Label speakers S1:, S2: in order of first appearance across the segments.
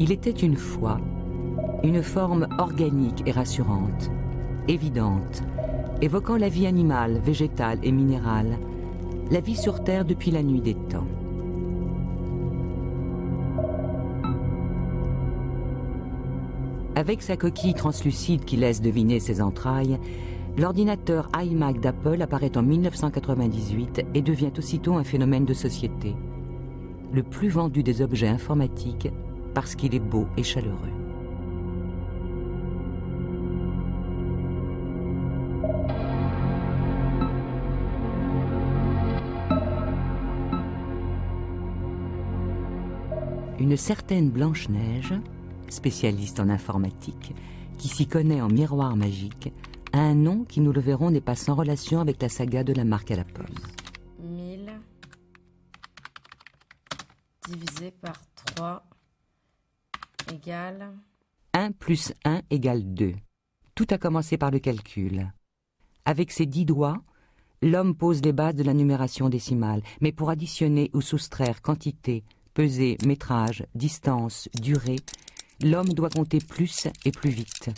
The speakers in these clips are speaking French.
S1: Il était une fois une forme organique et rassurante, évidente, évoquant la vie animale, végétale et minérale, la vie sur Terre depuis la nuit des temps. Avec sa coquille translucide qui laisse deviner ses entrailles, l'ordinateur iMac d'Apple apparaît en 1998 et devient aussitôt un phénomène de société. Le plus vendu des objets informatiques parce qu'il est beau et chaleureux. Une certaine Blanche-Neige, spécialiste en informatique, qui s'y connaît en miroir magique, a un nom qui, nous le verrons, n'est pas sans relation avec la saga de la marque à la pomme.
S2: 1000 divisé par 3 égale...
S1: 1 plus 1 égale 2. Tout a commencé par le calcul. Avec ses 10 doigts, l'homme pose les bases de la numération décimale, mais pour additionner ou soustraire quantité, peser, métrage, distance, durée, l'homme doit compter plus et plus vite.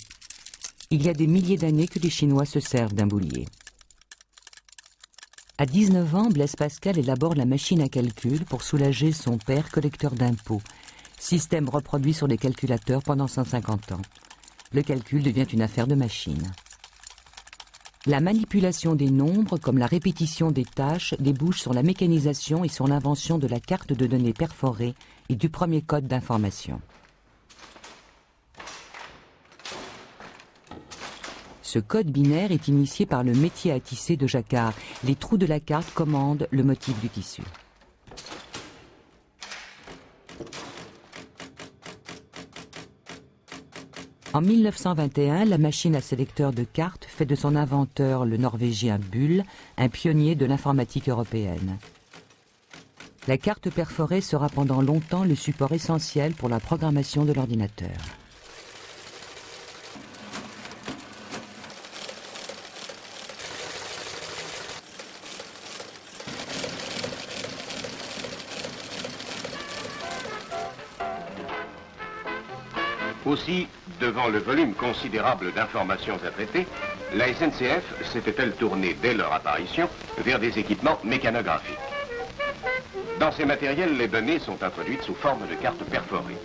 S1: Il y a des milliers d'années que les Chinois se servent d'un boulier. À 19 ans, Blaise Pascal élabore la machine à calcul pour soulager son père collecteur d'impôts. Système reproduit sur les calculateurs pendant 150 ans. Le calcul devient une affaire de machine. La manipulation des nombres, comme la répétition des tâches, débouche sur la mécanisation et sur l'invention de la carte de données perforée et du premier code d'information. Ce code binaire est initié par le métier à tisser de Jacquard. Les trous de la carte commandent le motif du tissu. En 1921, la machine à sélecteur de cartes fait de son inventeur, le Norvégien Bull, un pionnier de l'informatique européenne. La carte perforée sera pendant longtemps le support essentiel pour la programmation de l'ordinateur.
S3: Aussi, devant le volume considérable d'informations à traiter, la SNCF s'était-elle tournée dès leur apparition vers des équipements mécanographiques. Dans ces matériels, les données sont introduites sous forme de cartes perforées.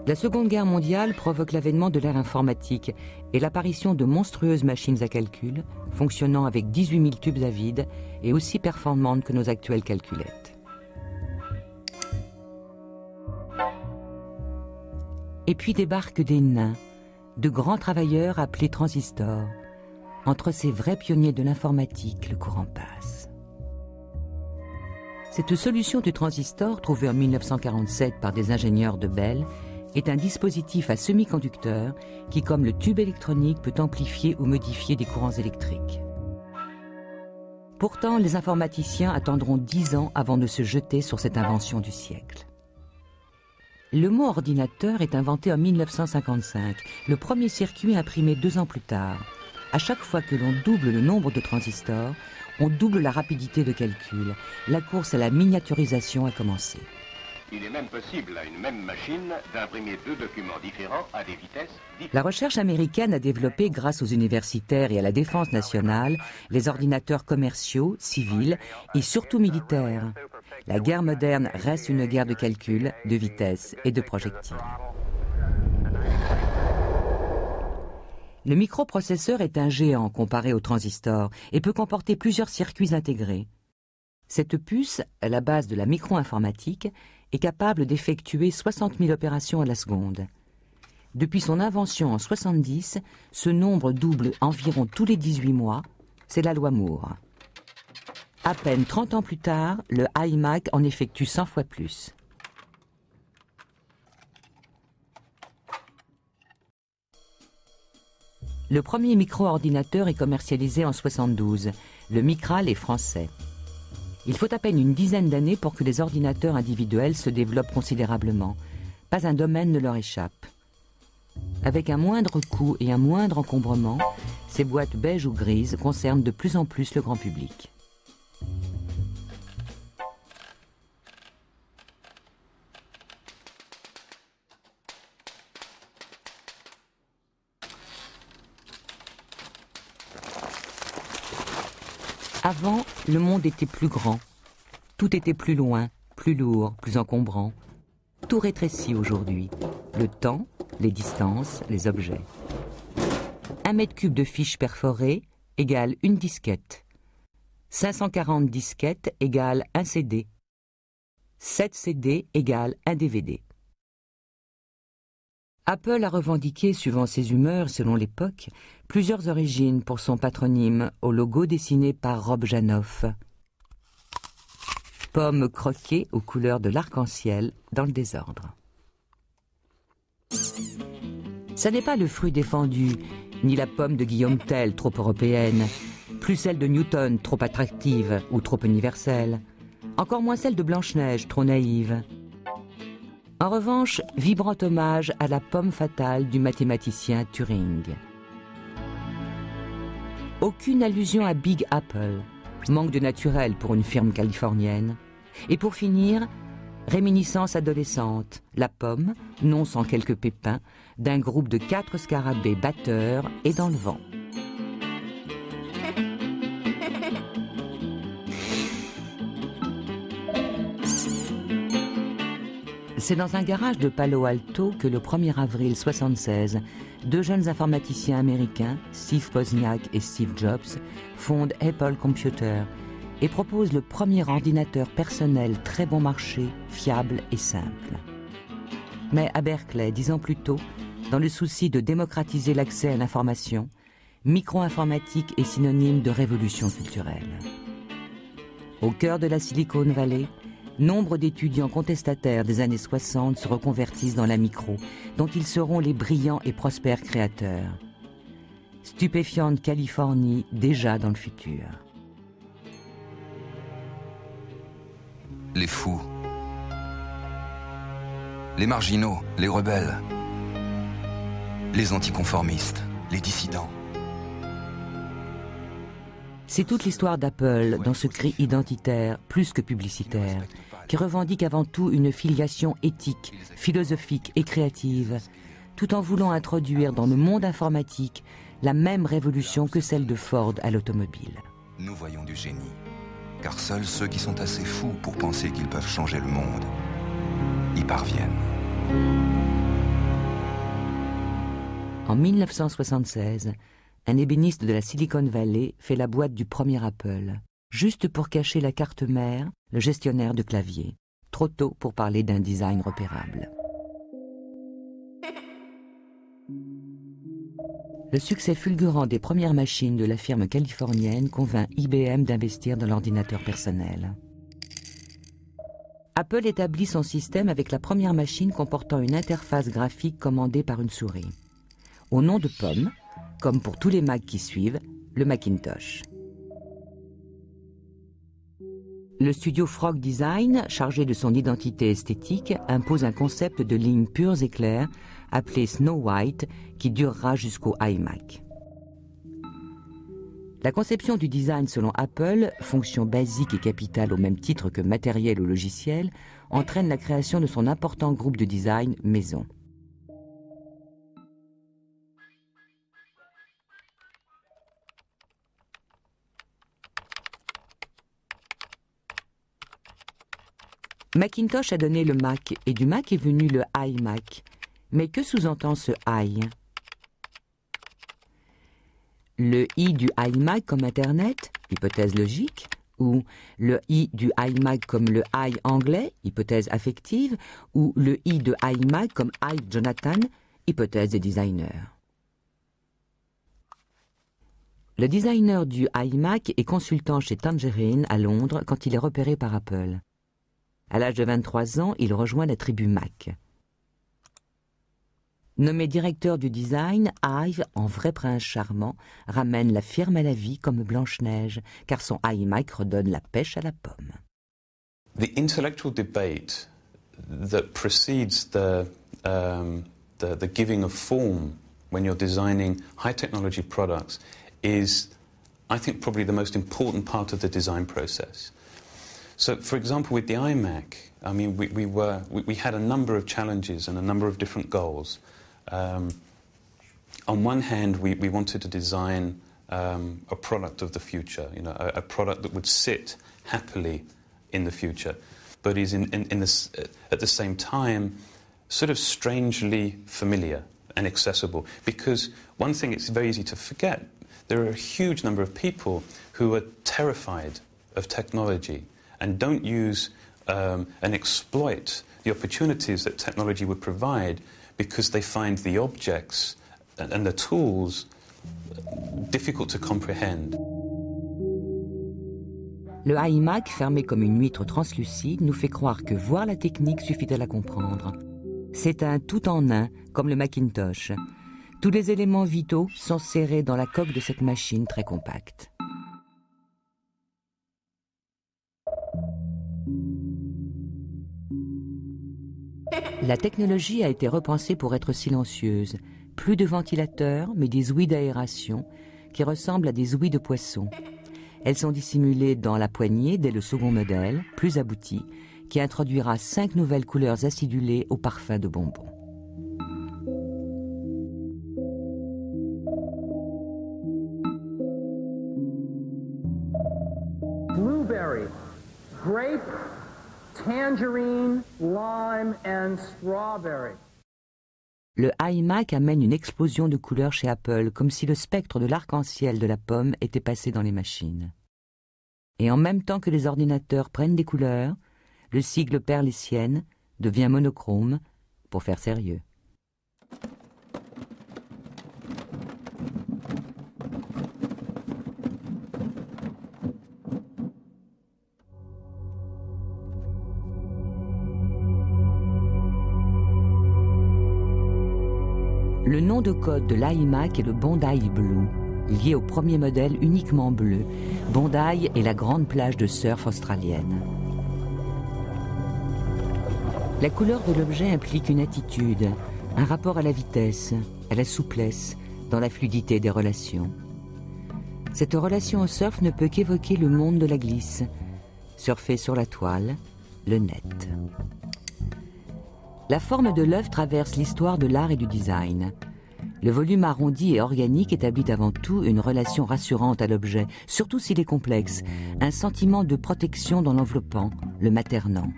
S1: La Seconde Guerre mondiale provoque l'avènement de l'ère informatique et l'apparition de monstrueuses machines à calcul, fonctionnant avec 18 000 tubes à vide et aussi performantes que nos actuelles calculettes. Et puis débarquent des nains, de grands travailleurs appelés transistors. Entre ces vrais pionniers de l'informatique, le courant passe. Cette solution du transistor, trouvée en 1947 par des ingénieurs de Bell, est un dispositif à semi-conducteur qui, comme le tube électronique, peut amplifier ou modifier des courants électriques. Pourtant, les informaticiens attendront 10 ans avant de se jeter sur cette invention du siècle. Le mot ordinateur est inventé en 1955, le premier circuit imprimé 2 ans plus tard. À chaque fois que l'on double le nombre de transistors, on double la rapidité de calcul. La course à la miniaturisation a commencé.
S3: Il est même possible à une même machine d'imprimer 2 documents différents à des vitesses différentes.
S1: La recherche américaine a développé, grâce aux universitaires et à la défense nationale, les ordinateurs commerciaux, civils et surtout militaires. La guerre moderne reste une guerre de calcul, de vitesse et de projectiles. Le microprocesseur est un géant comparé au transistor et peut comporter plusieurs circuits intégrés. Cette puce, à la base de la micro-informatique, est capable d'effectuer 60 000 opérations à la seconde. Depuis son invention en 1970, ce nombre double environ tous les 18 mois. C'est la loi Moore. À peine 30 ans plus tard, le iMac en effectue 100 fois plus. Le premier micro-ordinateur est commercialisé en 1972. Le Micral est français. Il faut à peine une dizaine d'années pour que les ordinateurs individuels se développent considérablement. Pas un domaine ne leur échappe. Avec un moindre coût et un moindre encombrement, Ces boîtes beige ou grises concernent de plus en plus le grand public. Avant, le monde était plus grand. Tout était plus loin, plus lourd, plus encombrant. Tout rétrécit aujourd'hui. Le temps, les distances, les objets. 1 mètre cube de fiches perforées égale une disquette. 540 disquettes égale un CD. 7 CD égale un DVD. Apple a revendiqué, suivant ses humeurs selon l'époque, plusieurs origines pour son patronyme au logo dessiné par Rob Janoff. Pomme croquée aux couleurs de l'arc-en-ciel dans le désordre. Ça n'est pas le fruit défendu, ni la pomme de Guillaume Tell, trop européenne, plus celle de Newton, trop attractive ou trop universelle, encore moins celle de Blanche-Neige, trop naïve. En revanche, vibrant hommage à la pomme fatale du mathématicien Turing. Aucune allusion à Big Apple, manque de naturel pour une firme californienne. Et pour finir, réminiscence adolescente, la pomme, non sans quelques pépins, d'un groupe de 4 scarabées batteurs et dans le vent. C'est dans un garage de Palo Alto que le 1er avril 1976, 2 jeunes informaticiens américains, Steve Wozniak et Steve Jobs, fondent Apple Computer et proposent le premier ordinateur personnel très bon marché, fiable et simple. Mais à Berkeley, 10 ans plus tôt, dans le souci de démocratiser l'accès à l'information, micro-informatique est synonyme de révolution culturelle. Au cœur de la Silicon Valley, nombre d'étudiants contestataires des années 60 se reconvertissent dans la micro, dont ils seront les brillants et prospères créateurs. Stupéfiante Californie, déjà dans le futur.
S4: Les fous, les marginaux, les rebelles, les anticonformistes, les dissidents.
S1: C'est toute l'histoire d'Apple dans ce cri identitaire, plus que publicitaire, qui revendique avant tout une filiation éthique, philosophique et créative, tout en voulant introduire dans le monde informatique la même révolution que celle de Ford à l'automobile.
S4: Nous voyons du génie, car seuls ceux qui sont assez fous pour penser qu'ils peuvent changer le monde y parviennent.
S1: En 1976, un ébéniste de la Silicon Valley fait la boîte du premier Apple, juste pour cacher la carte mère, le gestionnaire de clavier. Trop tôt pour parler d'un design repérable. Le succès fulgurant des premières machines de la firme californienne convainc IBM d'investir dans l'ordinateur personnel. Apple établit son système avec la première machine comportant une interface graphique commandée par une souris. Au nom de Pomme, comme pour tous les Macs qui suivent, le Macintosh. Le studio Frog Design, chargé de son identité esthétique, impose un concept de lignes pures et claires, appelé Snow White, qui durera jusqu'au iMac. La conception du design selon Apple, fonction basique et capitale au même titre que matériel ou logiciel, entraîne la création de son important groupe de design maison. Macintosh a donné le Mac et du Mac est venu le iMac. Mais que sous-entend ce i? Le i du iMac comme Internet, hypothèse logique, ou le i du iMac comme le i anglais, hypothèse affective, ou le i de iMac comme i Jonathan, hypothèse des designers. Le designer du iMac est consultant chez Tangerine à Londres quand il est repéré par Apple. À l'âge de 23 ans, il rejoint la tribu Mac. Nommé directeur du design, Ive, en vrai prince charmant, ramène la firme à la vie comme Blanche-Neige, car son iMac redonne la pêche à la pomme.
S5: The intellectual debate that precedes the giving of form when you're designing high technology products is, I think, probably the most important part of the design process. So, for example, with the iMac, I mean, we had a number of challenges and a number of different goals. On one hand, we wanted to design a product of the future, you know, a product that would sit happily in the future, but is at the same time sort of strangely familiar and accessible. Because one thing it's very easy to forget, there are a huge number of people who are terrified of technology and don't use and exploit the opportunities that technology would provide because they find the objects and the tools difficult to comprehend.
S1: Le iMac, fermé comme une huître translucide, nous fait croire que voir la technique suffit à la comprendre. C'est un tout en un, comme le Macintosh. Tous les éléments vitaux sont serrés dans la coque de cette machine très compacte. La technologie a été repensée pour être silencieuse. Plus de ventilateurs, mais des ouïes d'aération qui ressemblent à des ouïes de poisson. Elles sont dissimulées dans la poignée dès le second modèle, plus abouti, qui introduira 5 nouvelles couleurs acidulées au parfum de bonbons.
S6: Blueberry, grape, tangerine, lime and strawberry.
S1: Le iMac amène une explosion de couleurs chez Apple, comme si le spectre de l'arc-en-ciel de la pomme était passé dans les machines. Et en même temps que les ordinateurs prennent des couleurs, le sigle perd les siennes, devient monochrome, pour faire sérieux. Le nom de code de l'iMac est le Bondi Blue, lié au premier modèle uniquement bleu. Bondi est la grande plage de surf australienne. La couleur de l'objet implique une attitude, un rapport à la vitesse, à la souplesse, dans la fluidité des relations. Cette relation au surf ne peut qu'évoquer le monde de la glisse, surfer sur la toile, le net. La forme de l'œuvre traverse l'histoire de l'art et du design. Le volume arrondi et organique établit avant tout une relation rassurante à l'objet, surtout s'il est complexe, un sentiment de protection dans l'enveloppant, le maternant.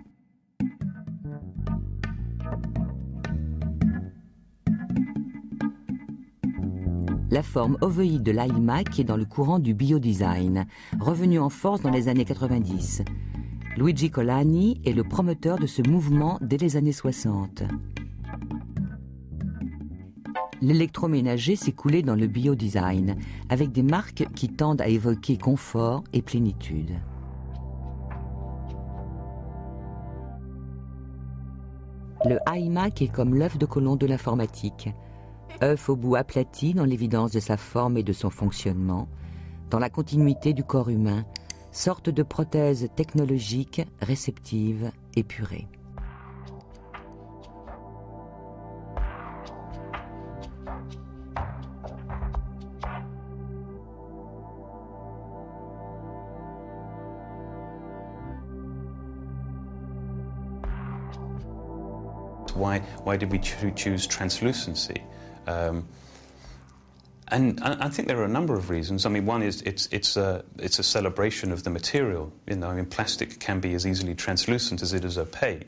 S1: La forme ovoïde de l'iMac est dans le courant du biodesign, revenu en force dans les années 90. Luigi Colani est le promoteur de ce mouvement dès les années 60. L'électroménager s'est coulé dans le biodesign, avec des marques qui tendent à évoquer confort et plénitude. Le iMac est comme l'œuf de Colomb de l'informatique, œuf au bout aplati dans l'évidence de sa forme et de son fonctionnement, dans la continuité du corps humain, sorte de prothèse technologique, réceptive, épurée.
S5: Why did we choose translucency? And I think there are a number of reasons. I mean, one is it's a celebration of the material. You know, I mean, plastic can be as easily translucent as it is opaque.